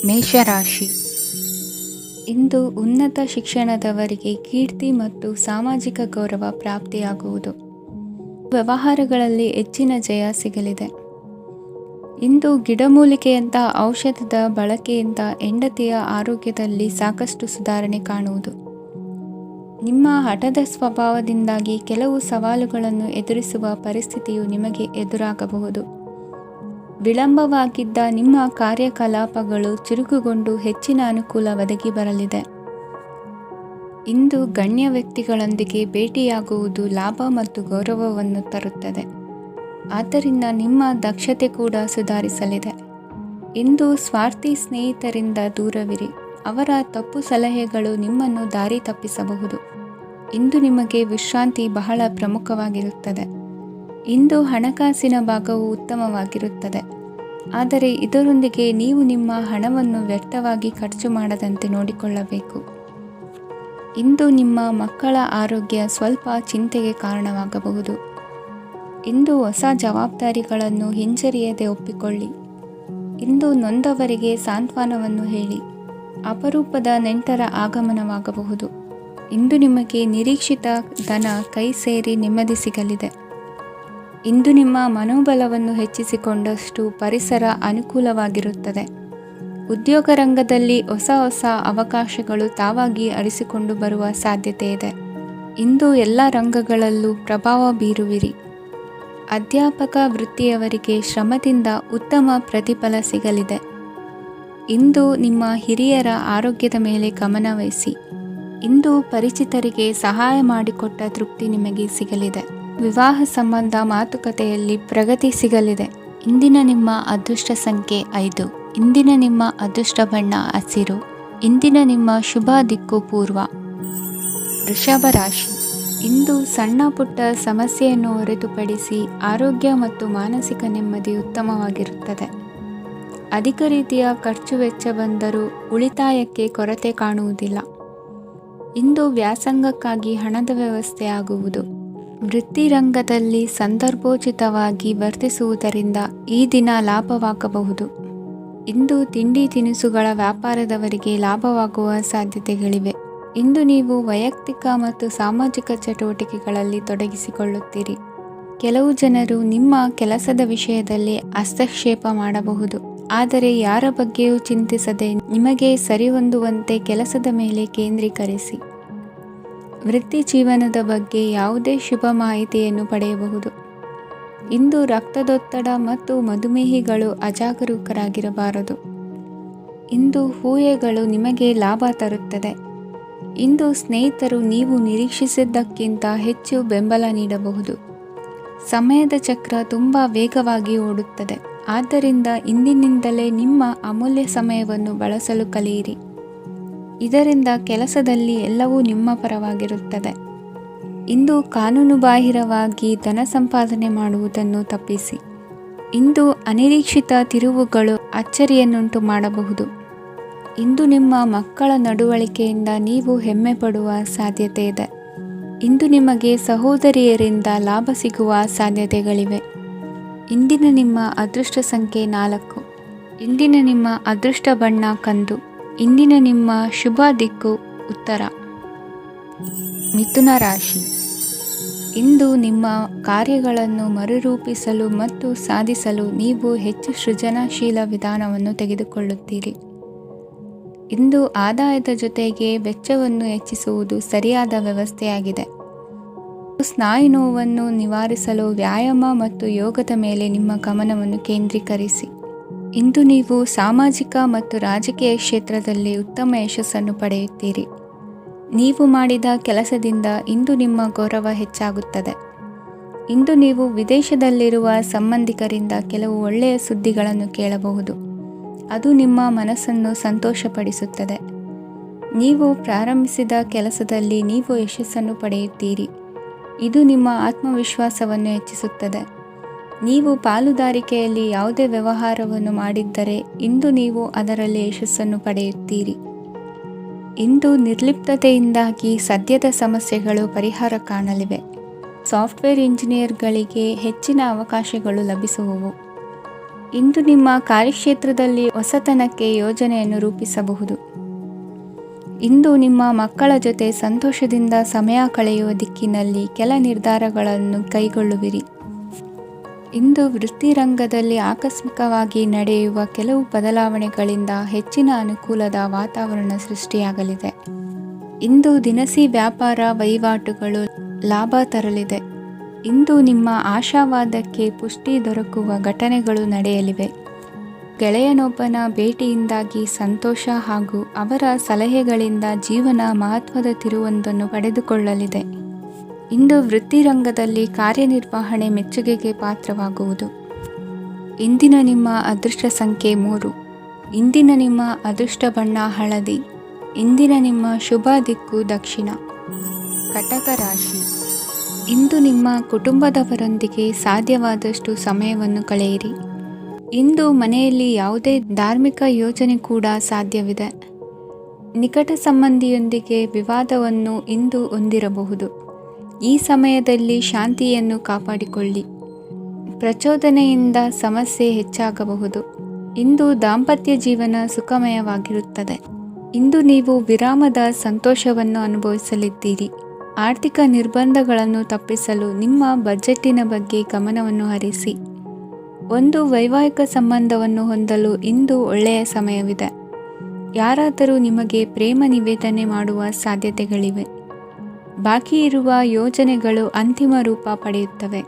ಮೇಷರಾಶಿ. ಇಂದು ಉನ್ನತ ಶಿಕ್ಷಣದವರಿಗೆ ಕೀರ್ತಿ ಮತ್ತು ಸಾಮಾಜಿಕ ಗೌರವ ಪ್ರಾಪ್ತಿಯಾಗುವುದು. ವ್ಯವಹಾರಗಳಲ್ಲಿ ಹೆಚ್ಚಿನ ಜಯ ಸಿಗಲಿದೆ. ಇಂದು ಗಿಡಮೂಲಿಕೆಯಂಥ ಔಷಧದ ಬಳಕೆಯಿಂದ ಹೆಂಡತಿಯ ಆರೋಗ್ಯದಲ್ಲಿ ಸಾಕಷ್ಟು ಸುಧಾರಣೆ ಕಾಣುವುದು. ನಿಮ್ಮ ಹಠದ ಸ್ವಭಾವದಿಂದಾಗಿ ಕೆಲವು ಸವಾಲುಗಳನ್ನು ಎದುರಿಸುವ ಪರಿಸ್ಥಿತಿಯು ನಿಮಗೆ ಎದುರಾಗಬಹುದು. ವಿಳಂಬವಾಗಿದ್ದ ನಿಮ್ಮ ಕಾರ್ಯಕಲಾಪಗಳು ಚುರುಕುಗೊಂಡು ಹೆಚ್ಚಿನ ಅನುಕೂಲ ಒದಗಿ ಬರಲಿದೆ. ಇಂದು ಗಣ್ಯ ವ್ಯಕ್ತಿಗಳೊಂದಿಗೆ ಭೇಟಿಯಾಗುವುದು ಲಾಭ ಮತ್ತು ಗೌರವವನ್ನು ತರುತ್ತದೆ. ಆದ್ದರಿಂದ ನಿಮ್ಮ ದಕ್ಷತೆ ಕೂಡ ಸುಧಾರಿಸಲಿದೆ. ಇಂದು ಸ್ವಾರ್ಥಿ ಸ್ನೇಹಿತರಿಂದ ದೂರವಿರಿ. ಅವರ ತಪ್ಪು ಸಲಹೆಗಳು ನಿಮ್ಮನ್ನು ದಾರಿ ತಪ್ಪಿಸಬಹುದು. ಇಂದು ನಿಮಗೆ ವಿಶ್ರಾಂತಿ ಬಹಳ ಪ್ರಮುಖವಾಗಿರುತ್ತದೆ. ಇಂದು ಹಣಕಾಸಿನ ಭಾಗವು ಉತ್ತಮವಾಗಿರುತ್ತದೆ. ಆದರೆ ಇದರೊಂದಿಗೆ ನೀವು ನಿಮ್ಮ ಹಣವನ್ನು ವ್ಯರ್ಥವಾಗಿ ಖರ್ಚು ಮಾಡದಂತೆ ನೋಡಿಕೊಳ್ಳಬೇಕು. ಇಂದು ನಿಮ್ಮ ಮಕ್ಕಳ ಆರೋಗ್ಯ ಸ್ವಲ್ಪ ಚಿಂತೆಗೆ ಕಾರಣವಾಗಬಹುದು. ಇಂದು ಹೊಸ ಜವಾಬ್ದಾರಿಗಳನ್ನು ಹಿಂಜರಿಯದೆ ಒಪ್ಪಿಕೊಳ್ಳಿ. ಇಂದು ನೊಂದವರಿಗೆ ಸಾಂತ್ವನವನ್ನು ಹೇಳಿ. ಅಪರೂಪದ ನೆಂಟರ ಆಗಮನವಾಗಬಹುದು. ಇಂದು ನಿಮಗೆ ನಿರೀಕ್ಷಿತ ಧನ ಕೈ ಸೇರಿ ನೆಮ್ಮದಿ ಸಿಗಲಿದೆ. ಇಂದು ನಿಮ್ಮ ಮನೋಬಲವನ್ನು ಹೆಚ್ಚಿಸಿಕೊಂಡಷ್ಟು ಪರಿಸರ ಅನುಕೂಲವಾಗಿರುತ್ತದೆ. ಉದ್ಯೋಗ ರಂಗದಲ್ಲಿ ಹೊಸ ಅವಕಾಶಗಳು ತಾವಾಗಿ ಅರಿಸಿಕೊಂಡು ಬರುವ ಸಾಧ್ಯತೆ ಇದೆ. ಇಂದು ಎಲ್ಲ ರಂಗಗಳಲ್ಲೂ ಪ್ರಭಾವ ಬೀರುವಿರಿ. ಅಧ್ಯಾಪಕ ವೃತ್ತಿಯವರಿಗೆ ಶ್ರಮದಿಂದ ಉತ್ತಮ ಪ್ರತಿಫಲ ಸಿಗಲಿದೆ. ಇಂದು ನಿಮ್ಮ ಹಿರಿಯರ ಆರೋಗ್ಯದ ಮೇಲೆ ಗಮನ ವಹಿಸಿ. ಇಂದು ಪರಿಚಿತರಿಗೆ ಸಹಾಯ ಮಾಡಿಕೊಟ್ಟ ತೃಪ್ತಿ ನಿಮಗೆ ಸಿಗಲಿದೆ. ವಿವಾಹ ಸಂಬಂಧ ಮಾತುಕತೆಯಲ್ಲಿ ಪ್ರಗತಿ ಸಿಗಲಿದೆ. ಇಂದಿನ ನಿಮ್ಮ ಅದೃಷ್ಟ ಸಂಖ್ಯೆ 5. ಇಂದಿನ ನಿಮ್ಮ ಅದೃಷ್ಟ ಬಣ್ಣ ಹಸಿರು. ಇಂದಿನ ನಿಮ್ಮ ಶುಭ ದಿಕ್ಕು ಪೂರ್ವ. ವೃಷಭ ರಾಶಿ. ಇಂದು ಸಣ್ಣ ಪುಟ್ಟ ಸಮಸ್ಯೆಯನ್ನು ಹೊರತುಪಡಿಸಿ ಆರೋಗ್ಯ ಮತ್ತು ಮಾನಸಿಕ ನೆಮ್ಮದಿ ಉತ್ತಮವಾಗಿರುತ್ತದೆ. ಅಧಿಕ ರೀತಿಯ ಖರ್ಚು ವೆಚ್ಚ ಬಂದರೂ ಉಳಿತಾಯಕ್ಕೆ ಕೊರತೆ ಕಾಣುವುದಿಲ್ಲ. ಇಂದು ವ್ಯಾಸಂಗಕ್ಕಾಗಿ ಹಣದ ವ್ಯವಸ್ಥೆ ಆಗುವುದು. ವೃತ್ತಿರಂಗದಲ್ಲಿ ಸಂದರ್ಭೋಚಿತವಾಗಿ ವರ್ತಿಸುವುದರಿಂದ ಈ ದಿನ ಲಾಭವಾಗಬಹುದು. ಇಂದು ತಿಂಡಿ ತಿನಿಸುಗಳ ವ್ಯಾಪಾರದವರಿಗೆ ಲಾಭವಾಗುವ ಸಾಧ್ಯತೆಗಳಿವೆ. ಇಂದು ನೀವು ವೈಯಕ್ತಿಕ ಮತ್ತು ಸಾಮಾಜಿಕ ಚಟುವಟಿಕೆಗಳಲ್ಲಿ ತೊಡಗಿಸಿಕೊಳ್ಳುತ್ತೀರಿ. ಕೆಲವು ಜನರು ನಿಮ್ಮ ಕೆಲಸದ ವಿಷಯದಲ್ಲಿ ಹಸ್ತಕ್ಷೇಪ ಮಾಡಬಹುದು. ಆದರೆ ಯಾರ ಬಗ್ಗೆಯೂ ಚಿಂತಿಸದೆ ನಿಮಗೆ ಸರಿಹೊಂದುವಂತೆ ಕೆಲಸದ ಮೇಲೆ ಕೇಂದ್ರೀಕರಿಸಿ. ವೃತ್ತಿ ಜೀವನದ ಬಗ್ಗೆ ಯಾವುದೇ ಶುಭ ಮಾಹಿತಿಯನ್ನು ಪಡೆಯಬಹುದು. ಇಂದು ರಕ್ತದೊತ್ತಡ ಮತ್ತು ಮಧುಮೇಹಿಗಳು ಅಜಾಗರೂಕರಾಗಿರಬಾರದು. ಇಂದು ಊಹೆಗಳು ನಿಮಗೆ ಲಾಭ ತರುತ್ತದೆ. ಇಂದು ಸ್ನೇಹಿತರು ನೀವು ನಿರೀಕ್ಷಿಸಿದ್ದಕ್ಕಿಂತ ಹೆಚ್ಚು ಬೆಂಬಲ ನೀಡಬಹುದು. ಸಮಯದ ಚಕ್ರ ತುಂಬ ವೇಗವಾಗಿ ಓಡುತ್ತದೆ. ಆದ್ದರಿಂದ ಇಂದಿನಿಂದಲೇ ನಿಮ್ಮ ಅಮೂಲ್ಯ ಸಮಯವನ್ನು ಬಳಸಲು ಕಲಿಯಿರಿ. ಇದರಿಂದ ಕೆಲಸದಲ್ಲಿ ಎಲ್ಲವೂ ನಿಮ್ಮ ಪರವಾಗಿರುತ್ತದೆ. ಇಂದು ಕಾನೂನುಬಾಹಿರವಾಗಿ ಧನ ಸಂಪಾದನೆ ಮಾಡುವುದನ್ನು ತಪ್ಪಿಸಿ. ಇಂದು ಅನಿರೀಕ್ಷಿತ ತಿರುವುಗಳು ಅಚ್ಚರಿಯನ್ನುಂಟು ಮಾಡಬಹುದು. ಇಂದು ನಿಮ್ಮ ಮಕ್ಕಳ ನಡವಳಿಕೆಯಿಂದ ನೀವು ಹೆಮ್ಮೆ ಪಡುವ ಸಾಧ್ಯತೆ ಇದೆ. ಇಂದು ನಿಮಗೆ ಸಹೋದರಿಯರಿಂದ ಲಾಭ ಸಿಗುವ ಸಾಧ್ಯತೆಗಳಿವೆ. ಇಂದಿನ ನಿಮ್ಮ ಅದೃಷ್ಟ ಸಂಖ್ಯೆ 4. ಇಂದಿನ ನಿಮ್ಮ ಅದೃಷ್ಟ ಬಣ್ಣ ಕಂದು. ಇಂದಿನ ನಿಮ್ಮ ಶುಭ ದಿಕ್ಕು ಉತ್ತರ. ಮಿಥುನ ರಾಶಿ. ಇಂದು ನಿಮ್ಮ ಕಾರ್ಯಗಳನ್ನು ಮರುರೂಪಿಸಲು ಮತ್ತು ಸಾಧಿಸಲು ನೀವು ಹೆಚ್ಚು ಸೃಜನಶೀಲ ವಿಧಾನವನ್ನು ತೆಗೆದುಕೊಳ್ಳುತ್ತೀರಿ. ಇಂದು ಆದಾಯದ ಜೊತೆಗೆ ವೆಚ್ಚವನ್ನು ಹೆಚ್ಚಿಸುವುದು ಸರಿಯಾದ ವ್ಯವಸ್ಥೆಯಾಗಿದೆ. ಸ್ನಾಯು ನೋವನ್ನು ನಿವಾರಿಸಲು ವ್ಯಾಯಾಮ ಮತ್ತು ಯೋಗದ ಮೇಲೆ ನಿಮ್ಮ ಗಮನವನ್ನು ಕೇಂದ್ರೀಕರಿಸಿ. ಇಂದು ನೀವು ಸಾಮಾಜಿಕ ಮತ್ತು ರಾಜಕೀಯ ಕ್ಷೇತ್ರದಲ್ಲಿ ಉತ್ತಮ ಯಶಸ್ಸನ್ನು ಪಡೆಯುತ್ತೀರಿ. ನೀವು ಮಾಡಿದ ಕೆಲಸದಿಂದ ಇಂದು ನಿಮ್ಮ ಗೌರವ ಹೆಚ್ಚಾಗುತ್ತದೆ. ಇಂದು ನೀವು ವಿದೇಶದಲ್ಲಿರುವ ಸಂಬಂಧಿಕರಿಂದ ಕೆಲವು ಒಳ್ಳೆಯ ಸುದ್ದಿಗಳನ್ನು ಕೇಳಬಹುದು. ಅದು ನಿಮ್ಮ ಮನಸ್ಸನ್ನು ಸಂತೋಷಪಡಿಸುತ್ತದೆ. ನೀವು ಪ್ರಾರಂಭಿಸಿದ ಕೆಲಸದಲ್ಲಿ ನೀವು ಯಶಸ್ಸನ್ನು ಪಡೆಯುತ್ತೀರಿ. ಇದು ನಿಮ್ಮ ಆತ್ಮವಿಶ್ವಾಸವನ್ನು ಹೆಚ್ಚಿಸುತ್ತದೆ. ನೀವು ಪಾಲುದಾರಿಕೆಯಲ್ಲಿ ಯಾವುದೇ ವ್ಯವಹಾರವನ್ನು ಮಾಡಿದ್ದರೆ ಇಂದು ನೀವು ಅದರಲ್ಲಿ ಯಶಸ್ಸನ್ನು ಪಡೆಯುತ್ತೀರಿ. ಇಂದು ನಿರ್ಲಿಪ್ತತೆಯಿಂದಾಗಿ ಸದ್ಯದ ಸಮಸ್ಯೆಗಳು ಪರಿಹಾರ ಕಾಣಲಿವೆ. ಸಾಫ್ಟ್ವೇರ್ ಇಂಜಿನಿಯರ್ಗಳಿಗೆ ಹೆಚ್ಚಿನ ಅವಕಾಶಗಳು ಲಭಿಸುವವು. ಇಂದು ನಿಮ್ಮ ಕಾರ್ಯಕ್ಷೇತ್ರದಲ್ಲಿ ಹೊಸತನಕ್ಕೆ ಯೋಜನೆಯನ್ನು ರೂಪಿಸಬಹುದು. ಇಂದು ನಿಮ್ಮ ಮಕ್ಕಳ ಜೊತೆ ಸಂತೋಷದಿಂದ ಸಮಯ ಕಳೆಯುವ ದಿಕ್ಕಿನಲ್ಲಿ ಕೆಲ ನಿರ್ಧಾರಗಳನ್ನು ಕೈಗೊಳ್ಳುವಿರಿ. ಇಂದು ವೃತ್ತಿರಂಗದಲ್ಲಿ ಆಕಸ್ಮಿಕವಾಗಿ ನಡೆಯುವ ಕೆಲವು ಬದಲಾವಣೆಗಳಿಂದ ಹೆಚ್ಚಿನ ಅನುಕೂಲದ ವಾತಾವರಣ ಸೃಷ್ಟಿಯಾಗಲಿದೆ. ಇಂದು ದಿನಸಿ ವ್ಯಾಪಾರ ವಹಿವಾಟುಗಳು ಲಾಭ ತರಲಿದೆ. ಇಂದು ನಿಮ್ಮ ಆಶಾವಾದಕ್ಕೆ ಪುಷ್ಟಿ ದೊರಕುವ ಘಟನೆಗಳು ನಡೆಯಲಿವೆ. ಗೆಳೆಯನೊಬ್ಬನ ಭೇಟಿಯಿಂದಾಗಿ ಸಂತೋಷ ಹಾಗೂ ಅವರ ಸಲಹೆಗಳಿಂದ ಜೀವನ ಮಹತ್ವದ ತಿರುವೊಂದನ್ನು ಪಡೆದುಕೊಳ್ಳಲಿದೆ. ಇಂದು ವೃತ್ತಿರಂಗದಲ್ಲಿ ಕಾರ್ಯನಿರ್ವಹಣೆ ಮೆಚ್ಚುಗೆಗೆ ಪಾತ್ರವಾಗುವುದು. ಇಂದಿನ ನಿಮ್ಮ ಅದೃಷ್ಟ ಸಂಖ್ಯೆ 3. ಇಂದಿನ ನಿಮ್ಮ ಅದೃಷ್ಟ ಬಣ್ಣ ಹಳದಿ. ಇಂದಿನ ನಿಮ್ಮ ಶುಭ ದಿಕ್ಕು ದಕ್ಷಿಣ. ಕಟಕ ರಾಶಿ. ಇಂದು ನಿಮ್ಮ ಕುಟುಂಬದವರೊಂದಿಗೆ ಸಾಧ್ಯವಾದಷ್ಟು ಸಮಯವನ್ನು ಕಳೆಯಿರಿ. ಇಂದು ಮನೆಯಲ್ಲಿ ಯಾವುದೇ ಧಾರ್ಮಿಕ ಯೋಜನೆ ಕೂಡ ಸಾಧ್ಯವಿದೆ. ನಿಕಟ ಸಂಬಂಧಿಯೊಂದಿಗೆ ವಿವಾದವನ್ನು ಇಂದು ಹೊಂದಿರಬಹುದು. ಈ ಸಮಯದಲ್ಲಿ ಶಾಂತಿಯನ್ನು ಕಾಪಾಡಿಕೊಳ್ಳಿ. ಪ್ರಚೋದನೆಯಿಂದ ಸಮಸ್ಯೆ ಹೆಚ್ಚಾಗಬಹುದು. ಇಂದು ದಾಂಪತ್ಯ ಜೀವನ ಸುಖಮಯವಾಗಿರುತ್ತದೆ. ಇಂದು ನೀವು ವಿರಾಮದ ಸಂತೋಷವನ್ನು ಅನುಭವಿಸಲಿದ್ದೀರಿ. ಆರ್ಥಿಕ ನಿರ್ಬಂಧಗಳನ್ನು ತಪ್ಪಿಸಲು ನಿಮ್ಮ ಬಜೆಟ್ಟಿನ ಬಗ್ಗೆ ಗಮನವನ್ನು ಹರಿಸಿ. ಒಂದು ವೈವಾಹಿಕ ಸಂಬಂಧವನ್ನು ಹೊಂದಲು ಇಂದು ಒಳ್ಳೆಯ ಸಮಯವಿದೆ. ಯಾರಾದರೂ ನಿಮಗೆ ಪ್ರೇಮ ನಿವೇದನೆ ಮಾಡುವ ಸಾಧ್ಯತೆಗಳಿವೆ. ಬಾಕಿ ಇರುವ ಯೋಜನೆಗಳು ಅಂತಿಮ ರೂಪ ಪಡೆಯುತ್ತವೆ.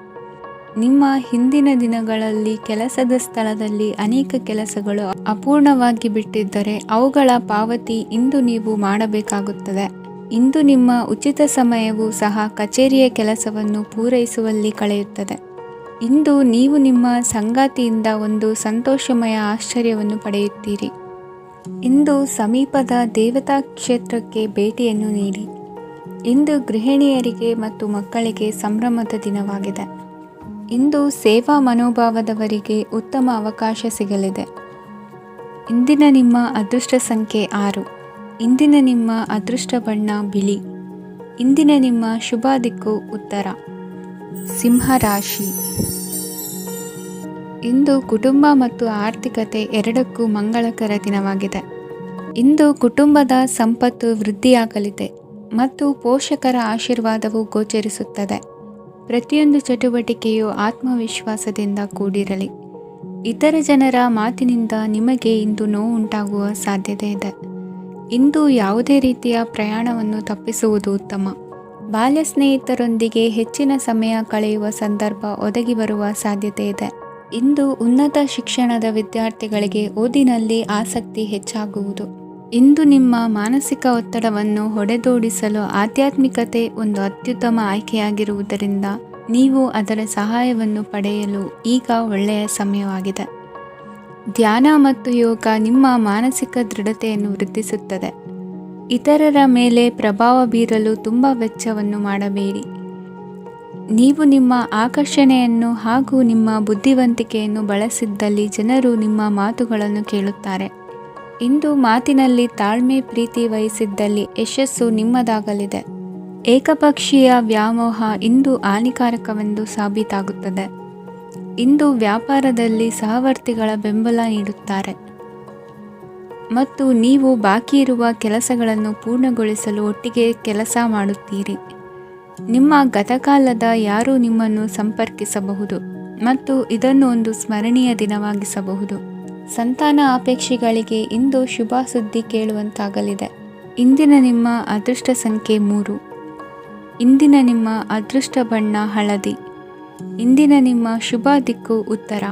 ನಿಮ್ಮ ಹಿಂದಿನ ದಿನಗಳಲ್ಲಿ ಕೆಲಸದ ಸ್ಥಳದಲ್ಲಿ ಅನೇಕ ಕೆಲಸಗಳು ಅಪೂರ್ಣವಾಗಿ ಬಿಟ್ಟಿದ್ದರೆ ಅವುಗಳ ಪಾವತಿ ಇಂದು ನೀವು ಮಾಡಬೇಕಾಗುತ್ತದೆ. ಇಂದು ನಿಮ್ಮ ಉಚಿತ ಸಮಯವೂ ಸಹ ಕಚೇರಿಯ ಕೆಲಸವನ್ನು ಪೂರೈಸುವಲ್ಲಿ ಕಳೆಯುತ್ತದೆ. ಇಂದು ನೀವು ನಿಮ್ಮ ಸಂಗಾತಿಯಿಂದ ಒಂದು ಸಂತೋಷಮಯ ಆಶ್ಚರ್ಯವನ್ನು ಪಡೆಯುತ್ತೀರಿ. ಇಂದು ಸಮೀಪದ ದೇವತಾ ಕ್ಷೇತ್ರಕ್ಕೆ ಭೇಟಿಯನ್ನು ನೀಡಿ. ಇಂದು ಗೃಹಿಣಿಯರಿಗೆ ಮತ್ತು ಮಕ್ಕಳಿಗೆ ಸಂಭ್ರಮದ ದಿನವಾಗಿದೆ. ಇಂದು ಸೇವಾ ಮನೋಭಾವದವರಿಗೆ ಉತ್ತಮ ಅವಕಾಶ ಸಿಗಲಿದೆ. ಇಂದಿನ ನಿಮ್ಮ ಅದೃಷ್ಟ ಸಂಖ್ಯೆ 6. ಇಂದಿನ ನಿಮ್ಮ ಅದೃಷ್ಟ ಬಣ್ಣ ಬಿಳಿ. ಇಂದಿನ ನಿಮ್ಮ ಶುಭ ದಿಕ್ಕು ಉತ್ತರ. ಸಿಂಹ ರಾಶಿ. ಇಂದು ಕುಟುಂಬ ಮತ್ತು ಆರ್ಥಿಕತೆ ಎರಡಕ್ಕೂ ಮಂಗಳಕರ ದಿನವಾಗಿದೆ. ಇಂದು ಕುಟುಂಬದ ಸಂಪತ್ತು ವೃದ್ಧಿಯಾಗಲಿದೆ ಮತ್ತು ಪೋಷಕರ ಆಶೀರ್ವಾದವು ಗೋಚರಿಸುತ್ತದೆ. ಪ್ರತಿಯೊಂದು ಚಟುವಟಿಕೆಯು ಆತ್ಮವಿಶ್ವಾಸದಿಂದ ಕೂಡಿರಲಿ. ಇತರ ಜನರ ಮಾತಿನಿಂದ ನಿಮಗೆ ಇಂದು ನೋವುಂಟಾಗುವ ಸಾಧ್ಯತೆ ಇದೆ. ಇಂದು ಯಾವುದೇ ರೀತಿಯ ಪ್ರಯಾಣವನ್ನು ತಪ್ಪಿಸುವುದು ಉತ್ತಮ. ಬಾಲ್ಯ ಸ್ನೇಹಿತರೊಂದಿಗೆ ಹೆಚ್ಚಿನ ಸಮಯ ಕಳೆಯುವ ಸಂದರ್ಭ ಒದಗಿ ಬರುವ ಸಾಧ್ಯತೆ ಇದೆ. ಇಂದು ಉನ್ನತ ಶಿಕ್ಷಣದ ವಿದ್ಯಾರ್ಥಿಗಳಿಗೆ ಓದಿನಲ್ಲಿ ಆಸಕ್ತಿ ಹೆಚ್ಚಾಗುವುದು. ಇಂದು ನಿಮ್ಮ ಮಾನಸಿಕ ಒತ್ತಡವನ್ನು ಹೊಡೆದೋಡಿಸಲು ಆಧ್ಯಾತ್ಮಿಕತೆ ಒಂದು ಅತ್ಯುತ್ತಮ ಆಯ್ಕೆಯಾಗಿರುವುದರಿಂದ ನೀವು ಅದರ ಸಹಾಯವನ್ನು ಪಡೆಯಲು ಈಗ ಒಳ್ಳೆಯ ಸಮಯವಾಗಿದೆ. ಧ್ಯಾನ ಮತ್ತು ಯೋಗ ನಿಮ್ಮ ಮಾನಸಿಕ ದೃಢತೆಯನ್ನು ವೃದ್ಧಿಸುತ್ತದೆ. ಇತರರ ಮೇಲೆ ಪ್ರಭಾವ ಬೀರಲು ತುಂಬ ವೆಚ್ಚವನ್ನು ಮಾಡಬೇಡಿ. ನೀವು ನಿಮ್ಮ ಆಕರ್ಷಣೆಯನ್ನು ಹಾಗೂ ನಿಮ್ಮ ಬುದ್ಧಿವಂತಿಕೆಯನ್ನು ಬಳಸಿದ್ದಲ್ಲಿ ಜನರು ನಿಮ್ಮ ಮಾತುಗಳನ್ನು ಕೇಳುತ್ತಾರೆ. ಇಂದು ಮಾತಿನಲ್ಲಿ ತಾಳ್ಮೆ ಪ್ರೀತಿ ವಹಿಸಿದ್ದಲ್ಲಿ ಯಶಸ್ಸು ನಿಮ್ಮದಾಗಲಿದೆ. ಏಕಪಕ್ಷೀಯ ವ್ಯಾಮೋಹ ಇಂದು ಹಾನಿಕಾರಕವೆಂದು ಸಾಬೀತಾಗುತ್ತದೆ. ಇಂದು ವ್ಯಾಪಾರದಲ್ಲಿ ಸಹವರ್ತಿಗಳ ಬೆಂಬಲ ನೀಡುತ್ತಾರೆ ಮತ್ತು ನೀವು ಬಾಕಿ ಇರುವ ಕೆಲಸಗಳನ್ನು ಪೂರ್ಣಗೊಳಿಸಲು ಒಟ್ಟಿಗೆ ಕೆಲಸ ಮಾಡುತ್ತೀರಿ. ನಿಮ್ಮ ಗತಕಾಲದ ಯಾರೂ ನಿಮ್ಮನ್ನು ಸಂಪರ್ಕಿಸಬಹುದು ಮತ್ತು ಇದನ್ನು ಒಂದು ಸ್ಮರಣೀಯ ದಿನವಾಗಿಸಬಹುದು. ಸಂತಾನ ಅಪೇಕ್ಷಿಗಳಿಗೆ ಇಂದು ಶುಭ ಸುದ್ದಿ ಕೇಳುವಂತಾಗಲಿದೆ. ಇಂದಿನ ನಿಮ್ಮ ಅದೃಷ್ಟ ಸಂಖ್ಯೆ 3. ಇಂದಿನ ನಿಮ್ಮ ಅದೃಷ್ಟ ಬಣ್ಣ ಹಳದಿ. ಇಂದಿನ ನಿಮ್ಮ ಶುಭ ದಿಕ್ಕು ಉತ್ತರ.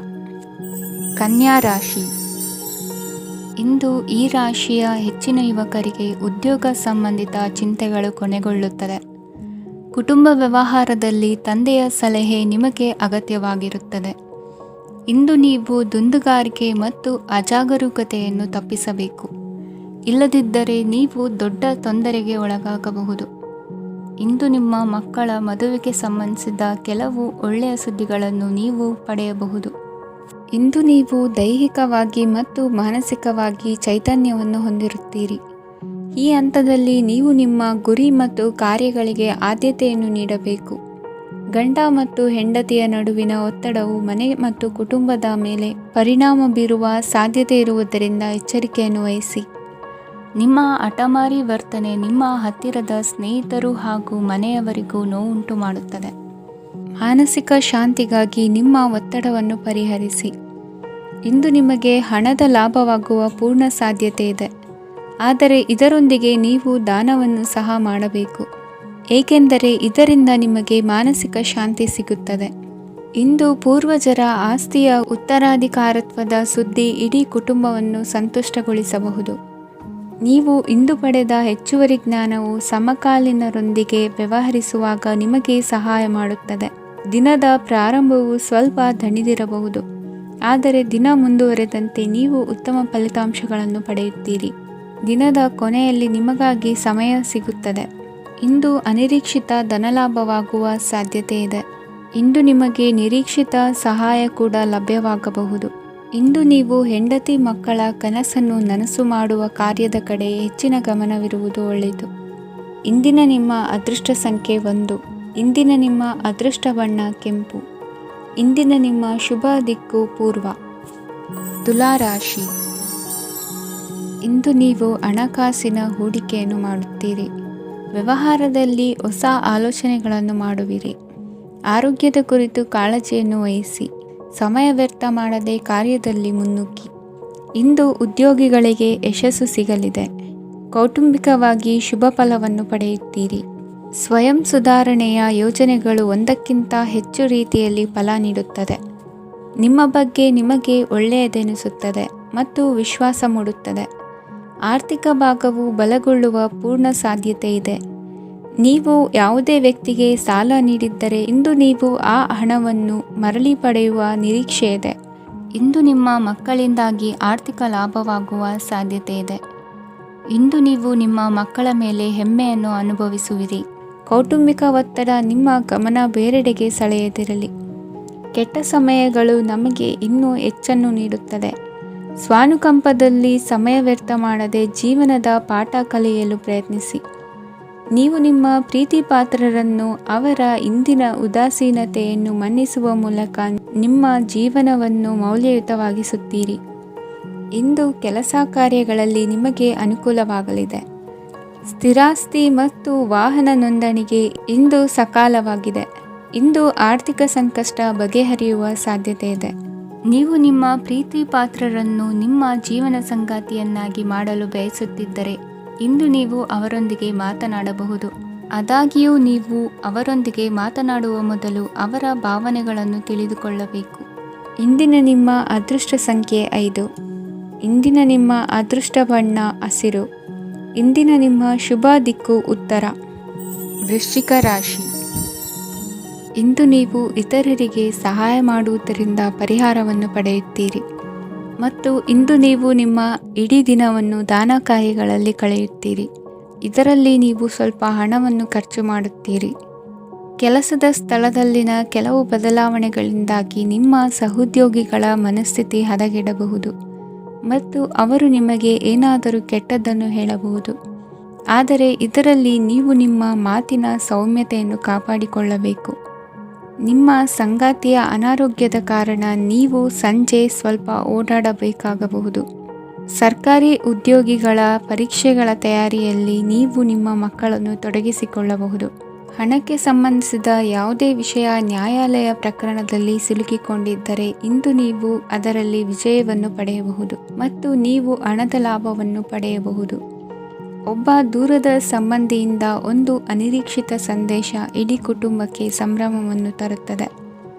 ಕನ್ಯಾ ರಾಶಿ. ಇಂದು ಈ ರಾಶಿಯ ಹೆಚ್ಚಿನ ಯುವಕರಿಗೆ ಉದ್ಯೋಗ ಸಂಬಂಧಿತ ಚಿಂತೆಗಳು ಕೊನೆಗೊಳ್ಳುತ್ತದೆ. ಕುಟುಂಬ ವ್ಯವಹಾರದಲ್ಲಿ ತಂದೆಯ ಸಲಹೆ ನಿಮಗೆ ಅಗತ್ಯವಾಗಿರುತ್ತದೆ. ಇಂದು ನೀವು ದುಂದುಗಾರಿಕೆ ಮತ್ತು ಅಜಾಗರೂಕತೆಯನ್ನು ತಪ್ಪಿಸಬೇಕು. ಇಲ್ಲದಿದ್ದರೆ ನೀವು ದೊಡ್ಡ ತೊಂದರೆಗೆ ಒಳಗಾಗಬಹುದು. ಇಂದು ನಿಮ್ಮ ಮಕ್ಕಳ ಮದುವೆಗೆ ಸಂಬಂಧಿಸಿದ ಕೆಲವು ಒಳ್ಳೆಯ ಸುದ್ದಿಗಳನ್ನು ನೀವು ಪಡೆಯಬಹುದು. ಇಂದು ನೀವು ದೈಹಿಕವಾಗಿ ಮತ್ತು ಮಾನಸಿಕವಾಗಿ ಚೈತನ್ಯವನ್ನು ಹೊಂದಿರುತ್ತೀರಿ. ಈ ಹಂತದಲ್ಲಿ ನೀವು ನಿಮ್ಮ ಗುರಿ ಮತ್ತು ಕಾರ್ಯಗಳಿಗೆ ಆದ್ಯತೆಯನ್ನು ನೀಡಬೇಕು. ಗಂಡ ಮತ್ತು ಹೆಂಡತಿಯ ನಡುವಿನ ಒತ್ತಡವು ಮನೆ ಮತ್ತು ಕುಟುಂಬದ ಮೇಲೆ ಪರಿಣಾಮ ಬೀರುವ ಸಾಧ್ಯತೆ ಇರುವುದರಿಂದ ಎಚ್ಚರಿಕೆಯನ್ನು ವಹಿಸಿ. ನಿಮ್ಮ ಹಠಮಾರಿ ವರ್ತನೆ ನಿಮ್ಮ ಹತ್ತಿರದ ಸ್ನೇಹಿತರು ಹಾಗೂ ಮನೆಯವರಿಗೂ ನೋವುಂಟು ಮಾಡುತ್ತದೆ. ಮಾನಸಿಕ ಶಾಂತಿಗಾಗಿ ನಿಮ್ಮ ಒತ್ತಡವನ್ನು ಪರಿಹರಿಸಿ. ಇಂದು ನಿಮಗೆ ಹಣದ ಲಾಭವಾಗುವ ಪೂರ್ಣ ಸಾಧ್ಯತೆ ಇದೆ, ಆದರೆ ಇದರೊಂದಿಗೆ ನೀವು ದಾನವನ್ನು ಸಹ ಮಾಡಬೇಕು, ಏಕೆಂದರೆ ಇದರಿಂದ ನಿಮಗೆ ಮಾನಸಿಕ ಶಾಂತಿ ಸಿಗುತ್ತದೆ. ಇಂದು ಪೂರ್ವಜರ ಆಸ್ತಿಯ ಉತ್ತರಾಧಿಕಾರತ್ವದ ಸುದ್ದಿ ಇಡೀ ಕುಟುಂಬವನ್ನು ಸಂತುಷ್ಟಗೊಳಿಸಬಹುದು. ನೀವು ಇಂದು ಪಡೆದ ಹೆಚ್ಚುವರಿ ಜ್ಞಾನವು ಸಮಕಾಲೀನರೊಂದಿಗೆ ವ್ಯವಹರಿಸುವಾಗ ನಿಮಗೆ ಸಹಾಯ ಮಾಡುತ್ತದೆ. ದಿನದ ಪ್ರಾರಂಭವು ಸ್ವಲ್ಪ ದಣಿದಿರಬಹುದು, ಆದರೆ ದಿನ ಮುಂದುವರೆದಂತೆ ನೀವು ಉತ್ತಮ ಫಲಿತಾಂಶಗಳನ್ನು ಪಡೆಯುತ್ತೀರಿ. ದಿನದ ಕೊನೆಯಲ್ಲಿ ನಿಮಗಾಗಿ ಸಮಯ ಸಿಗುತ್ತದೆ. ಇಂದು ಅನಿರೀಕ್ಷಿತ ಧನಲಾಭವಾಗುವ ಸಾಧ್ಯತೆ ಇದೆ. ಇಂದು ನಿಮಗೆ ನಿರೀಕ್ಷಿತ ಸಹಾಯ ಕೂಡ ಲಭ್ಯವಾಗಬಹುದು. ಇಂದು ನೀವು ಹೆಂಡತಿ ಮಕ್ಕಳ ಕನಸನ್ನು ನನಸು ಮಾಡುವ ಕಾರ್ಯದ ಕಡೆ ಹೆಚ್ಚಿನ ಗಮನವಿರುವುದು ಒಳ್ಳೆಯದು. ಇಂದಿನ ನಿಮ್ಮ ಅದೃಷ್ಟ ಸಂಖ್ಯೆ 1. ಇಂದಿನ ನಿಮ್ಮ ಅದೃಷ್ಟ ಬಣ್ಣ ಕೆಂಪು. ಇಂದಿನ ನಿಮ್ಮ ಶುಭ ದಿಕ್ಕು ಪೂರ್ವ. ತುಲಾ ರಾಶಿ. ಇಂದು ನೀವು ಹಣಕಾಸಿನ ಹೂಡಿಕೆಯನ್ನು ಮಾಡುತ್ತೀರಿ. ವ್ಯವಹಾರದಲ್ಲಿ ಹೊಸ ಆಲೋಚನೆಗಳನ್ನು ಮಾಡುವಿರಿ. ಆರೋಗ್ಯದ ಕುರಿತು ಕಾಳಜಿಯನ್ನು ವಹಿಸಿ. ಸಮಯ ವ್ಯರ್ಥ ಮಾಡದೆ ಕಾರ್ಯದಲ್ಲಿ ಮುನ್ನುಗ್ಗಿ. ಇಂದು ಉದ್ಯೋಗಿಗಳಿಗೆ ಯಶಸ್ಸು ಸಿಗಲಿದೆ. ಕೌಟುಂಬಿಕವಾಗಿ ಶುಭ ಫಲವನ್ನು ಪಡೆಯುತ್ತೀರಿ. ಸ್ವಯಂ ಸುಧಾರಣೆಯ ಯೋಜನೆಗಳು ಒಂದಕ್ಕಿಂತ ಹೆಚ್ಚು ರೀತಿಯಲ್ಲಿ ಫಲ ನೀಡುತ್ತದೆ. ನಿಮ್ಮ ಬಗ್ಗೆ ನಿಮಗೆ ಒಳ್ಳೆಯದೆನಿಸುತ್ತದೆ ಮತ್ತು ವಿಶ್ವಾಸ ಮೂಡುತ್ತದೆ. ಆರ್ಥಿಕ ಭಾಗವು ಬಲಗೊಳ್ಳುವ ಪೂರ್ಣ ಸಾಧ್ಯತೆ ಇದೆ. ನೀವು ಯಾವುದೇ ವ್ಯಕ್ತಿಗೆ ಸಾಲ ನೀಡಿದ್ದರೆ ಇಂದು ನೀವು ಆ ಹಣವನ್ನು ಮರಳಿ ಪಡೆಯುವ ನಿರೀಕ್ಷೆ ಇದೆ. ಇಂದು ನಿಮ್ಮ ಮಕ್ಕಳಿಂದಾಗಿ ಆರ್ಥಿಕ ಲಾಭವಾಗುವ ಸಾಧ್ಯತೆ ಇದೆ. ಇಂದು ನೀವು ನಿಮ್ಮ ಮಕ್ಕಳ ಮೇಲೆ ಹೆಮ್ಮೆಯನ್ನು ಅನುಭವಿಸುವಿರಿ. ಕೌಟುಂಬಿಕ ಒತ್ತಡ ನಿಮ್ಮ ಗಮನ ಬೇರೆಡೆಗೆ ಸೆಳೆಯದಿರಲಿ. ಕೆಟ್ಟ ಸಮಯಗಳು ನಮಗೆ ಇನ್ನೂ ಹೆಚ್ಚನ್ನು ನೀಡುತ್ತದೆ. ಸ್ವಾನುಕಂಪದಲ್ಲಿ ಸಮಯ ವ್ಯರ್ಥ ಮಾಡದೆ ಜೀವನದ ಪಾಠ ಕಲಿಯಲು ಪ್ರಯತ್ನಿಸಿ. ನೀವು ನಿಮ್ಮ ಪ್ರೀತಿ ಪಾತ್ರರನ್ನು ಅವರ ಇಂದಿನ ಉದಾಸೀನತೆಯನ್ನು ಮನ್ನಿಸುವ ಮೂಲಕ ನಿಮ್ಮ ಜೀವನವನ್ನು ಮೌಲ್ಯಯುತವಾಗಿಸುತ್ತೀರಿ. ಇಂದು ಕೆಲಸ ಕಾರ್ಯಗಳಲ್ಲಿ ನಿಮಗೆ ಅನುಕೂಲವಾಗಲಿದೆ. ಸ್ಥಿರಾಸ್ತಿ ಮತ್ತು ವಾಹನ ನೋಂದಣಿಗೆ ಇಂದು ಸಕಾಲವಾಗಿದೆ. ಇಂದು ಆರ್ಥಿಕ ಸಂಕಷ್ಟ ಬಗೆಹರಿಯುವ ಸಾಧ್ಯತೆ ಇದೆ. ನೀವು ನಿಮ್ಮ ಪ್ರೀತಿ ಪಾತ್ರರನ್ನು ನಿಮ್ಮ ಜೀವನ ಸಂಗಾತಿಯನ್ನಾಗಿ ಮಾಡಲು ಬಯಸುತ್ತಿದ್ದರೆ ಇಂದು ನೀವು ಅವರೊಂದಿಗೆ ಮಾತನಾಡಬಹುದು. ಆದಾಗ್ಯೂ ನೀವು ಅವರೊಂದಿಗೆ ಮಾತನಾಡುವ ಮೊದಲು ಅವರ ಭಾವನೆಗಳನ್ನು ತಿಳಿದುಕೊಳ್ಳಬೇಕು. ಇಂದಿನ ನಿಮ್ಮ ಅದೃಷ್ಟ ಸಂಖ್ಯೆ 5. ಇಂದಿನ ನಿಮ್ಮ ಅದೃಷ್ಟ ಬಣ್ಣ ಹಸಿರು. ಇಂದಿನ ನಿಮ್ಮ ಶುಭ ದಿಕ್ಕು ಉತ್ತರ. ವೃಶ್ಚಿಕ ರಾಶಿ. ಇಂದು ನೀವು ಇತರರಿಗೆ ಸಹಾಯ ಮಾಡುವುದರಿಂದ ಪರಿಹಾರವನ್ನು ಪಡೆಯುತ್ತೀರಿ ಮತ್ತು ಇಂದು ನೀವು ನಿಮ್ಮ ಇಡೀ ದಿನವನ್ನು ದಾನ ಕಾರ್ಯಗಳಲ್ಲಿ ಕಳೆಯುತ್ತೀರಿ. ಇದರಲ್ಲಿ ನೀವು ಸ್ವಲ್ಪ ಹಣವನ್ನು ಖರ್ಚು ಮಾಡುತ್ತೀರಿ. ಕೆಲಸದ ಸ್ಥಳದಲ್ಲಿನ ಕೆಲವು ಬದಲಾವಣೆಗಳಿಂದಾಗಿ ನಿಮ್ಮ ಸಹೋದ್ಯೋಗಿಗಳ ಮನಸ್ಥಿತಿ ಹದಗೆಡಬಹುದು ಮತ್ತು ಅವರು ನಿಮಗೆ ಏನಾದರೂ ಕೆಟ್ಟದ್ದನ್ನು ಹೇಳಬಹುದು. ಆದರೆ ಇದರಲ್ಲಿ ನೀವು ನಿಮ್ಮ ಮಾತಿನ ಸೌಮ್ಯತೆಯನ್ನು ಕಾಪಾಡಿಕೊಳ್ಳಬೇಕು. ನಿಮ್ಮ ಸಂಗಾತಿಯ ಅನಾರೋಗ್ಯದ ಕಾರಣ ನೀವು ಸಂಜೆ ಸ್ವಲ್ಪ ಓಡಾಡಬೇಕಾಗಬಹುದು. ಸರ್ಕಾರಿ ಉದ್ಯೋಗಿಗಳ ಪರೀಕ್ಷೆಗಳ ತಯಾರಿಯಲ್ಲಿ ನೀವು ನಿಮ್ಮ ಮಕ್ಕಳನ್ನು ತೊಡಗಿಸಿಕೊಳ್ಳಬಹುದು. ಹಣಕ್ಕೆ ಸಂಬಂಧಿಸಿದ ಯಾವುದೇ ವಿಷಯ ನ್ಯಾಯಾಲಯ ಪ್ರಕರಣದಲ್ಲಿ ಸಿಲುಕಿಕೊಂಡಿದ್ದರೆ ಇಂದು ನೀವು ಅದರಲ್ಲಿ ವಿಜಯವನ್ನು ಪಡೆಯಬಹುದು ಮತ್ತು ನೀವು ಹಣದ ಲಾಭವನ್ನು ಪಡೆಯಬಹುದು. ಒಬ್ಬ ದೂರದ ಸಂಬಂಧಿಯಿಂದ ಒಂದು ಅನಿರೀಕ್ಷಿತ ಸಂದೇಶ ಇಡೀ ಕುಟುಂಬಕ್ಕೆ ಸಂಭ್ರಮವನ್ನು ತರುತ್ತದೆ.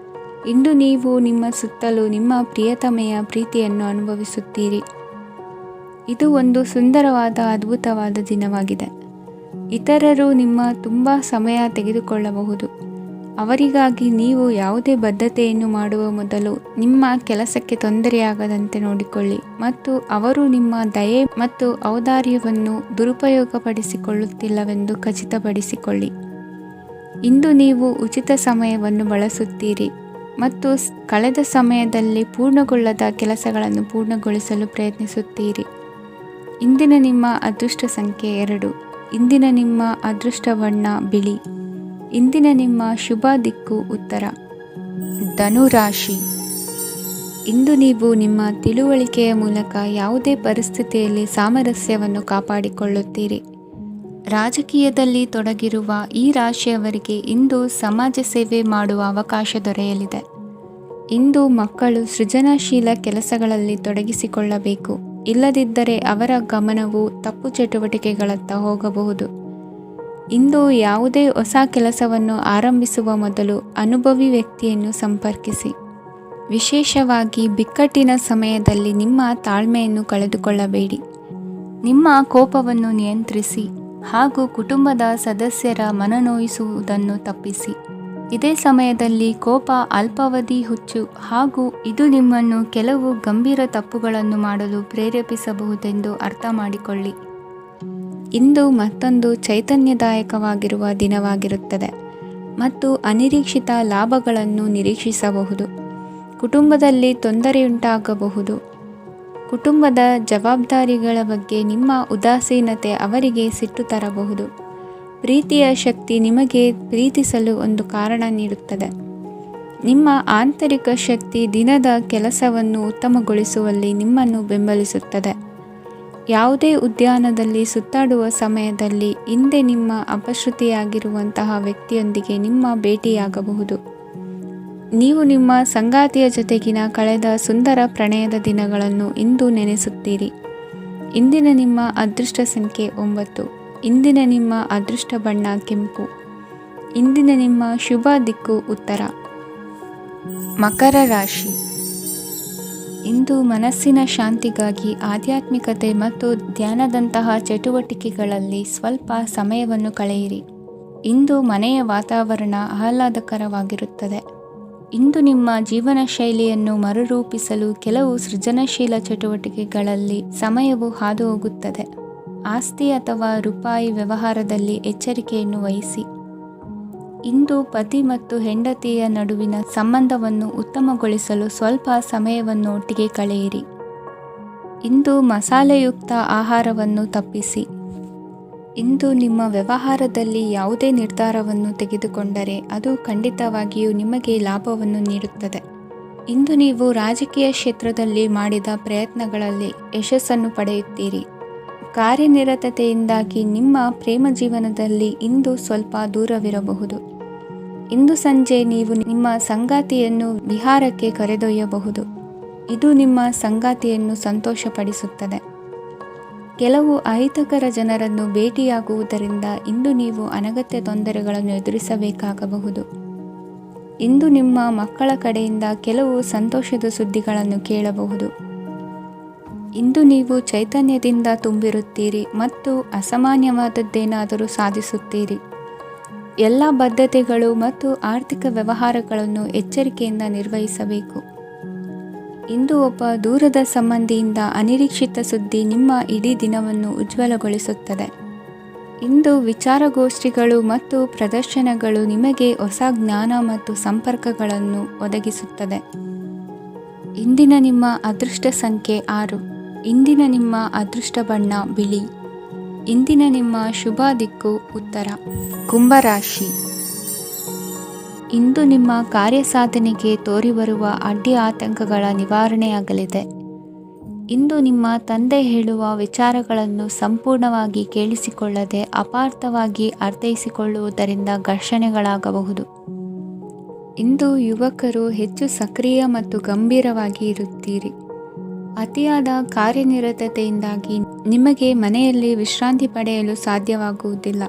ಇಂದು ನೀವು ನಿಮ್ಮ ಸುತ್ತಲೂ ನಿಮ್ಮ ಪ್ರಿಯತಮೆಯ ಪ್ರೀತಿಯನ್ನು ಅನುಭವಿಸುತ್ತೀರಿ. ಇದು ಒಂದು ಸುಂದರವಾದ ಅದ್ಭುತವಾದ ದಿನವಾಗಿದೆ. ಇತರರು ನಿಮ್ಮ ತುಂಬ ಸಮಯ ತೆಗೆದುಕೊಳ್ಳಬಹುದು. ಅವರಿಗಾಗಿ ನೀವು ಯಾವುದೇ ಬದ್ಧತೆಯನ್ನು ಮಾಡುವ ಮೊದಲು ನಿಮ್ಮ ಕೆಲಸಕ್ಕೆ ತೊಂದರೆಯಾಗದಂತೆ ನೋಡಿಕೊಳ್ಳಿ ಮತ್ತು ಅವರು ನಿಮ್ಮ ದಯೆ ಮತ್ತು ಔದಾರ್ಯವನ್ನು ದುರುಪಯೋಗಪಡಿಸಿಕೊಳ್ಳುತ್ತಿಲ್ಲವೆಂದು ಖಚಿತಪಡಿಸಿಕೊಳ್ಳಿ. ಇಂದು ನೀವು ಉಚಿತ ಸಮಯವನ್ನು ಬಳಸುತ್ತೀರಿ ಮತ್ತು ಕಳೆದ ಸಮಯದಲ್ಲಿ ಪೂರ್ಣಗೊಳ್ಳದ ಕೆಲಸಗಳನ್ನು ಪೂರ್ಣಗೊಳಿಸಲು ಪ್ರಯತ್ನಿಸುತ್ತೀರಿ. ಇಂದಿನ ನಿಮ್ಮ ಅದೃಷ್ಟ ಸಂಖ್ಯೆ 2. ಇಂದಿನ ನಿಮ್ಮ ಅದೃಷ್ಟ ಬಣ್ಣ ಬಿಳಿ. ಇಂದಿನ ನಿಮ್ಮ ಶುಭ ದಿಕ್ಕು ಉತ್ತರ. ಧನುರಾಶಿ. ಇಂದು ನೀವು ನಿಮ್ಮ ತಿಳುವಳಿಕೆಯ ಮೂಲಕ ಯಾವುದೇ ಪರಿಸ್ಥಿತಿಯಲ್ಲಿ ಸಾಮರಸ್ಯವನ್ನು ಕಾಪಾಡಿಕೊಳ್ಳುತ್ತೀರಿ. ರಾಜಕೀಯದಲ್ಲಿ ತೊಡಗಿರುವ ಈ ರಾಶಿಯವರಿಗೆ ಇಂದು ಸಮಾಜ ಸೇವೆ ಮಾಡುವ ಅವಕಾಶ ದೊರೆಯಲಿದೆ. ಇಂದು ಮಕ್ಕಳು ಸೃಜನಶೀಲ ಕೆಲಸಗಳಲ್ಲಿ ತೊಡಗಿಸಿಕೊಳ್ಳಬೇಕು. ಇಲ್ಲದಿದ್ದರೆ ಅವರ ಗಮನವು ತಪ್ಪು ಚಟುವಟಿಕೆಗಳತ್ತ ಹೋಗಬಹುದು. ಇಂದು ಯಾವುದೇ ಹೊಸ ಕೆಲಸವನ್ನು ಆರಂಭಿಸುವ ಮೊದಲು ಅನುಭವಿ ವ್ಯಕ್ತಿಯನ್ನು ಸಂಪರ್ಕಿಸಿ. ವಿಶೇಷವಾಗಿ ಬಿಕ್ಕಟ್ಟಿನ ಸಮಯದಲ್ಲಿ ನಿಮ್ಮ ತಾಳ್ಮೆಯನ್ನು ಕಳೆದುಕೊಳ್ಳಬೇಡಿ. ನಿಮ್ಮ ಕೋಪವನ್ನು ನಿಯಂತ್ರಿಸಿ ಹಾಗೂ ಕುಟುಂಬದ ಸದಸ್ಯರ ಮನನೋಯಿಸುವುದನ್ನು ತಪ್ಪಿಸಿ. ಇದೇ ಸಮಯದಲ್ಲಿ ಕೋಪ ಅಲ್ಪಾವಧಿ ಹುಚ್ಚು ಹಾಗೂ ಇದು ನಿಮ್ಮನ್ನು ಕೆಲವು ಗಂಭೀರ ತಪ್ಪುಗಳನ್ನು ಮಾಡಲು ಪ್ರೇರೇಪಿಸಬಹುದೆಂದು ಅರ್ಥ ಮಾಡಿಕೊಳ್ಳಿ. ಇಂದು ಮತ್ತೊಂದು ಚೈತನ್ಯದಾಯಕವಾಗಿರುವ ದಿನವಾಗಿರುತ್ತದೆ ಮತ್ತು ಅನಿರೀಕ್ಷಿತ ಲಾಭಗಳನ್ನು ನಿರೀಕ್ಷಿಸಬಹುದು. ಕುಟುಂಬದಲ್ಲಿ ತೊಂದರೆಯುಂಟಾಗಬಹುದು. ಕುಟುಂಬದ ಜವಾಬ್ದಾರಿಗಳ ಬಗ್ಗೆ ನಿಮ್ಮ ಉದಾಸೀನತೆ ಅವರಿಗೆ ಸಿಟ್ಟು ತರಬಹುದು. ಪ್ರೀತಿಯ ಶಕ್ತಿ ನಿಮಗೆ ಪ್ರೀತಿಸಲು ಒಂದು ಕಾರಣ ನೀಡುತ್ತದೆ. ನಿಮ್ಮ ಆಂತರಿಕ ಶಕ್ತಿ ದಿನದ ಕೆಲಸವನ್ನು ಉತ್ತಮಗೊಳಿಸುವಲ್ಲಿ ನಿಮ್ಮನ್ನು ಬೆಂಬಲಿಸುತ್ತದೆ. ಯಾವುದೇ ಉದ್ಯಾನದಲ್ಲಿ ಸುತ್ತಾಡುವ ಸಮಯದಲ್ಲಿ ಹಿಂದೆ ನಿಮ್ಮ ಅಪಶ್ರುತಿಯಾಗಿರುವಂತಹ ವ್ಯಕ್ತಿಯೊಂದಿಗೆ ನಿಮ್ಮ ಭೇಟಿಯಾಗಬಹುದು. ನೀವು ನಿಮ್ಮ ಸಂಗಾತಿಯ ಜೊತೆಗಿನ ಕಳೆದ ಸುಂದರ ಪ್ರಣಯದ ದಿನಗಳನ್ನು ಇಂದು ನೆನೆಸುತ್ತೀರಿ. ಇಂದಿನ ನಿಮ್ಮ ಅದೃಷ್ಟ ಸಂಖ್ಯೆ 9. ಇಂದಿನ ನಿಮ್ಮ ಅದೃಷ್ಟ ಬಣ್ಣ ಕೆಂಪು. ಇಂದಿನ ನಿಮ್ಮ ಶುಭ ದಿಕ್ಕು ಉತ್ತರ. ಮಕರ ರಾಶಿ. ಇಂದು ಮನಸ್ಸಿನ ಶಾಂತಿಗಾಗಿ ಆಧ್ಯಾತ್ಮಿಕತೆ ಮತ್ತು ಧ್ಯಾನದಂತಹ ಚಟುವಟಿಕೆಗಳಲ್ಲಿ ಸ್ವಲ್ಪ ಸಮಯವನ್ನು ಕಳೆಯಿರಿ. ಇಂದು ಮನೆಯ ವಾತಾವರಣ ಆಹ್ಲಾದಕರವಾಗಿರುತ್ತದೆ. ಇಂದು ನಿಮ್ಮ ಜೀವನ ಶೈಲಿಯನ್ನು ಮರುರೂಪಿಸಲು ಕೆಲವು ಸೃಜನಶೀಲ ಚಟುವಟಿಕೆಗಳಲ್ಲಿ ಸಮಯವು ಹಾದುಹೋಗುತ್ತದೆ. ಆಸ್ತಿ ಅಥವಾ ರೂಪಾಯಿ ವ್ಯವಹಾರದಲ್ಲಿ ಎಚ್ಚರಿಕೆಯನ್ನು ವಹಿಸಿ. ಇಂದು ಪತಿ ಮತ್ತು ಹೆಂಡತಿಯ ನಡುವಿನ ಸಂಬಂಧವನ್ನು ಉತ್ತಮಗೊಳಿಸಲು ಸ್ವಲ್ಪ ಸಮಯವನ್ನು ಒಟ್ಟಿಗೆ ಕಳೆಯಿರಿ. ಇಂದು ಮಸಾಲೆಯುಕ್ತ ಆಹಾರವನ್ನು ತಪ್ಪಿಸಿ. ಇಂದು ನಿಮ್ಮ ವ್ಯವಹಾರದಲ್ಲಿ ಯಾವುದೇ ನಿರ್ಧಾರವನ್ನು ತೆಗೆದುಕೊಂಡರೆ ಅದು ಖಂಡಿತವಾಗಿಯೂ ನಿಮಗೆ ಲಾಭವನ್ನು ನೀಡುತ್ತದೆ. ಇಂದು ನೀವು ರಾಜಕೀಯ ಕ್ಷೇತ್ರದಲ್ಲಿ ಮಾಡಿದ ಪ್ರಯತ್ನಗಳಲ್ಲಿ ಯಶಸ್ಸನ್ನು ಪಡೆಯುತ್ತೀರಿ. ಕಾರ್ಯನಿರತತೆಯಿಂದಾಗಿ ನಿಮ್ಮ ಪ್ರೇಮ ಜೀವನದಲ್ಲಿ ಇಂದು ಸ್ವಲ್ಪ ದೂರವಿರಬಹುದು. ಇಂದು ಸಂಜೆ ನೀವು ನಿಮ್ಮ ಸಂಗಾತಿಯನ್ನು ವಿಹಾರಕ್ಕೆ ಕರೆದೊಯ್ಯಬಹುದು. ಇದು ನಿಮ್ಮ ಸಂಗಾತಿಯನ್ನು ಸಂತೋಷಪಡಿಸುತ್ತದೆ. ಕೆಲವು ಅಹಿತಕರ ಜನರನ್ನು ಭೇಟಿಯಾಗುವುದರಿಂದ ಇಂದು ನೀವು ಅನಗತ್ಯ ತೊಂದರೆಗಳನ್ನು ಎದುರಿಸಬೇಕಾಗಬಹುದು. ಇಂದು ನಿಮ್ಮ ಮಕ್ಕಳ ಕಡೆಯಿಂದ ಕೆಲವು ಸಂತೋಷದ ಸುದ್ದಿಗಳನ್ನು ಕೇಳಬಹುದು. ಇಂದು ನೀವು ಚೈತನ್ಯದಿಂದ ತುಂಬಿರುತ್ತೀರಿ ಮತ್ತು ಅಸಾಮಾನ್ಯವಾದದ್ದೇನಾದರೂ ಸಾಧಿಸುತ್ತೀರಿ. ಎಲ್ಲ ಬದ್ಧತೆಗಳು ಮತ್ತು ಆರ್ಥಿಕ ವ್ಯವಹಾರಗಳನ್ನು ಎಚ್ಚರಿಕೆಯಿಂದ ನಿರ್ವಹಿಸಬೇಕು. ಇಂದು ಒಬ್ಬ ದೂರದ ಸಂಬಂಧಿಯಿಂದ ಅನಿರೀಕ್ಷಿತ ಸುದ್ದಿ ನಿಮ್ಮ ಇಡೀ ದಿನವನ್ನು ಉಜ್ವಲಗೊಳಿಸುತ್ತದೆ. ಇಂದು ವಿಚಾರಗೋಷ್ಠಿಗಳು ಮತ್ತು ಪ್ರದರ್ಶನಗಳು ನಿಮಗೆ ಹೊಸ ಜ್ಞಾನ ಮತ್ತು ಸಂಪರ್ಕಗಳನ್ನು ಒದಗಿಸುತ್ತದೆ. ಇಂದಿನ ನಿಮ್ಮ ಅದೃಷ್ಟ ಸಂಖ್ಯೆ 6. ಇಂದಿನ ನಿಮ್ಮ ಅದೃಷ್ಟ ಬಣ್ಣ ಬಿಳಿ. ಇಂದಿನ ನಿಮ್ಮ ಶುಭ ದಿಕ್ಕು ಉತ್ತರ. ಕುಂಭರಾಶಿ. ಇಂದು ನಿಮ್ಮ ಕಾರ್ಯಸಾಧನೆಗೆ ತೋರಿಬರುವ ಅಡ್ಡಿ ಆತಂಕಗಳ ನಿವಾರಣೆಯಾಗಲಿದೆ. ಇಂದು ನಿಮ್ಮ ತಂದೆ ಹೇಳುವ ವಿಚಾರಗಳನ್ನು ಸಂಪೂರ್ಣವಾಗಿ ಕೇಳಿಸಿಕೊಳ್ಳದೆ ಅಪಾರ್ಥವಾಗಿ ಅರ್ಥೈಸಿಕೊಳ್ಳುವುದರಿಂದ ಘರ್ಷಣೆಗಳಾಗಬಹುದು. ಇಂದು ಯುವಕರು ಹೆಚ್ಚು ಸಕ್ರಿಯ ಮತ್ತು ಗಂಭೀರವಾಗಿ ಇರುತ್ತೀರಿ. ಅತಿಯಾದ ಕಾರ್ಯನಿರತತೆಯಿಂದಾಗಿ ನಿಮಗೆ ಮನೆಯಲ್ಲಿ ವಿಶ್ರಾಂತಿ ಪಡೆಯಲು ಸಾಧ್ಯವಾಗುವುದಿಲ್ಲ.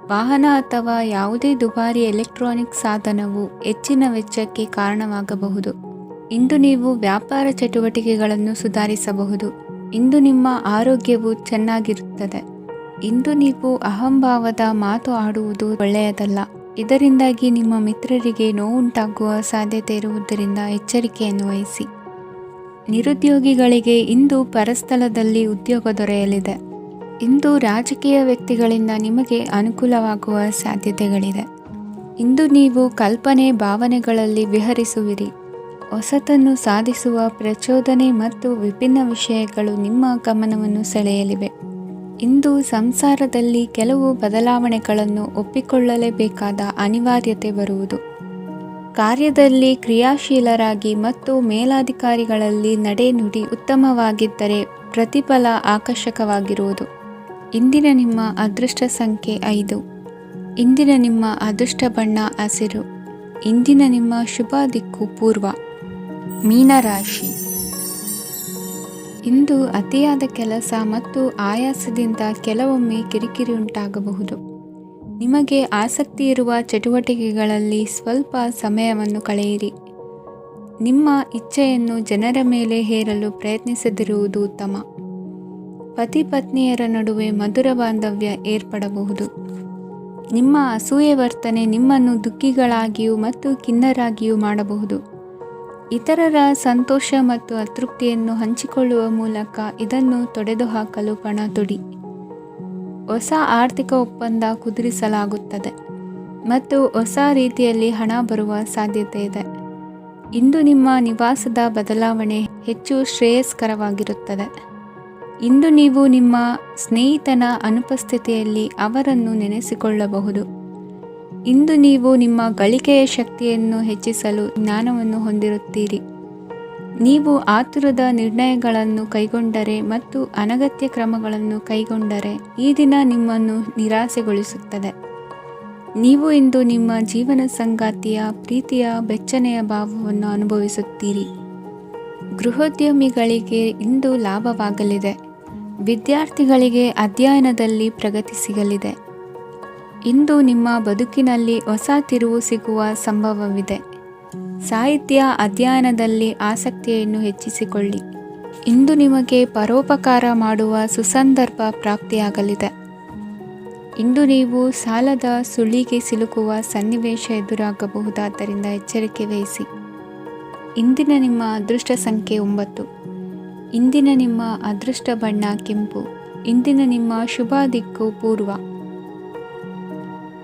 ವಾಹನ ಅಥವಾ ಯಾವುದೇ ದುಬಾರಿ ಎಲೆಕ್ಟ್ರಾನಿಕ್ ಸಾಧನವು ಹೆಚ್ಚಿನ ವೆಚ್ಚಕ್ಕೆ ಕಾರಣವಾಗಬಹುದು. ಇಂದು ನೀವು ವ್ಯಾಪಾರ ಚಟುವಟಿಕೆಗಳನ್ನು ಸುಧಾರಿಸಬಹುದು. ಇಂದು ನಿಮ್ಮ ಆರೋಗ್ಯವು ಚೆನ್ನಾಗಿರುತ್ತದೆ. ಇಂದು ನೀವು ಅಹಂಭಾವದ ಮಾತು ಆಡುವುದು ಒಳ್ಳೆಯದಲ್ಲ. ಇದರಿಂದಾಗಿ ನಿಮ್ಮ ಮಿತ್ರರಿಗೆ ನೋವುಂಟಾಗುವ ಸಾಧ್ಯತೆ ಇರುವುದರಿಂದ ಎಚ್ಚರಿಕೆಯನ್ನು ವಹಿಸಿ. ನಿರುದ್ಯೋಗಿಗಳಿಗೆ ಇಂದು ಪರಸ್ಥಳದಲ್ಲಿ ಉದ್ಯೋಗ ದೊರೆಯಲಿದೆ. ಇಂದು ರಾಜಕೀಯ ವ್ಯಕ್ತಿಗಳಿಂದ ನಿಮಗೆ ಅನುಕೂಲವಾಗುವ ಸಾಧ್ಯತೆಗಳಿದೆ. ಇಂದು ನೀವು ಕಲ್ಪನೆ ಭಾವನೆಗಳಲ್ಲಿ ವಿಹರಿಸುವಿರಿ. ಹೊಸತನ್ನು ಸಾಧಿಸುವ ಪ್ರಚೋದನೆ ಮತ್ತು ವಿಭಿನ್ನ ವಿಷಯಗಳು ನಿಮ್ಮ ಗಮನವನ್ನು ಸೆಳೆಯಲಿವೆ. ಇಂದು ಸಂಸಾರದಲ್ಲಿ ಕೆಲವು ಬದಲಾವಣೆಗಳನ್ನು ಒಪ್ಪಿಕೊಳ್ಳಲೇಬೇಕಾದ ಅನಿವಾರ್ಯತೆ ಬರುವುದು. ಕಾರ್ಯದಲ್ಲಿ ಕ್ರಿಯಾಶೀಲರಾಗಿ ಮತ್ತು ಮೇಲಾಧಿಕಾರಿಗಳಲ್ಲಿ ನಡೆನುಡಿ ಉತ್ತಮವಾಗಿದ್ದರೆ ಪ್ರತಿಫಲ ಆಕರ್ಷಕವಾಗಿರುವುದು. ಇಂದಿನ ನಿಮ್ಮ ಅದೃಷ್ಟ ಸಂಖ್ಯೆ 5. ಇಂದಿನ ನಿಮ್ಮ ಅದೃಷ್ಟ ಬಣ್ಣ ಹಸಿರು. ಇಂದಿನ ನಿಮ್ಮ ಶುಭ ದಿಕ್ಕು ಪೂರ್ವ. ಮೀನರಾಶಿ. ಇಂದು ಅತಿಯಾದ ಕೆಲಸ ಮತ್ತು ಆಯಾಸದಿಂದ ಕೆಲವೊಮ್ಮೆ ಕಿರಿಕಿರಿ ಉಂಟಾಗಬಹುದು. ನಿಮಗೆ ಆಸಕ್ತಿ ಇರುವ ಚಟುವಟಿಕೆಗಳಲ್ಲಿ ಸ್ವಲ್ಪ ಸಮಯವನ್ನು ಕಳೆಯಿರಿ. ನಿಮ್ಮ ಇಚ್ಛೆಯನ್ನು ಜನರ ಮೇಲೆ ಹೇರಲು ಪ್ರಯತ್ನಿಸದಿರುವುದು ಉತ್ತಮ. ಪತಿ ಪತ್ನಿಯರ ನಡುವೆ ಮಧುರ ಬಾಂಧವ್ಯ ಏರ್ಪಡಬಹುದು. ನಿಮ್ಮ ಅಸೂಯೆ ವರ್ತನೆ ನಿಮ್ಮನ್ನು ದುಃಖಿಗಳಾಗಿಯೂ ಮತ್ತು ಖಿನ್ನರಾಗಿಯೂ ಮಾಡಬಹುದು. ಇತರರ ಸಂತೋಷ ಮತ್ತು ಅತೃಪ್ತಿಯನ್ನು ಹಂಚಿಕೊಳ್ಳುವ ಮೂಲಕ ಇದನ್ನು ತೊಡೆದುಹಾಕಲು ಪಣ ತೊಡಿ. ಹೊಸ ಆರ್ಥಿಕ ಒಪ್ಪಂದ ಕುದುರಿಸಲಾಗುತ್ತದೆ ಮತ್ತು ಹೊಸ ರೀತಿಯಲ್ಲಿ ಹಣ ಬರುವ ಸಾಧ್ಯತೆ ಇದೆ. ಇಂದು ನಿಮ್ಮ ನಿವಾಸದ ಬದಲಾವಣೆ ಹೆಚ್ಚು ಶ್ರೇಯಸ್ಕರವಾಗಿರುತ್ತದೆ. ಇಂದು ನೀವು ನಿಮ್ಮ ಸ್ನೇಹಿತನ ಅನುಪಸ್ಥಿತಿಯಲ್ಲಿ ಅವರನ್ನು ನೆನೆಸಿಕೊಳ್ಳಬಹುದು. ಇಂದು ನೀವು ನಿಮ್ಮ ಗಳಿಕೆಯ ಶಕ್ತಿಯನ್ನು ಹೆಚ್ಚಿಸಲು ಜ್ಞಾನವನ್ನು ಹೊಂದಿರುತ್ತೀರಿ. ನೀವು ಆತುರದ ನಿರ್ಣಯಗಳನ್ನು ಕೈಗೊಂಡರೆ ಮತ್ತು ಅನಗತ್ಯ ಕ್ರಮಗಳನ್ನು ಕೈಗೊಂಡರೆ ಈ ದಿನ ನಿಮ್ಮನ್ನು ನಿರಾಸೆಗೊಳಿಸುತ್ತದೆ. ನೀವು ಇಂದು ನಿಮ್ಮ ಜೀವನ ಸಂಗಾತಿಯ ಪ್ರೀತಿಯ ಬೆಚ್ಚನೆಯ ಭಾವವನ್ನು ಅನುಭವಿಸುತ್ತೀರಿ. ಗೃಹೋದ್ಯಮಿಗಳಿಗೆ ಇಂದು ಲಾಭವಾಗಲಿದೆ. ವಿದ್ಯಾರ್ಥಿಗಳಿಗೆ ಅಧ್ಯಯನದಲ್ಲಿ ಪ್ರಗತಿ ಸಿಗಲಿದೆ. ಇಂದು ನಿಮ್ಮ ಬದುಕಿನಲ್ಲಿ ಹೊಸ ತಿರುವು ಸಿಗುವ ಸಂಭವವಿದೆ. ಸಾಹಿತ್ಯ ಅಧ್ಯಯನದಲ್ಲಿ ಆಸಕ್ತಿಯನ್ನು ಹೆಚ್ಚಿಸಿಕೊಳ್ಳಿ. ಇಂದು ನಿಮಗೆ ಪರೋಪಕಾರ ಮಾಡುವ ಸುಸಂದರ್ಭ ಪ್ರಾಪ್ತಿಯಾಗಲಿದೆ. ಇಂದು ನೀವು ಸಾಲದ ಸುಳಿಗೆ ಸಿಲುಕುವ ಸನ್ನಿವೇಶ ಎದುರಾಗಬಹುದಾದ್ದರಿಂದ ಎಚ್ಚರಿಕೆ ವಹಿಸಿ. ಇಂದಿನ ನಿಮ್ಮ ಅದೃಷ್ಟ ಸಂಖ್ಯೆ 9. ಇಂದಿನ ನಿಮ್ಮ ಅದೃಷ್ಟ ಬಣ್ಣ ಕೆಂಪು. ಇಂದಿನ ನಿಮ್ಮ ಶುಭ ದಿಕ್ಕು ಪೂರ್ವ.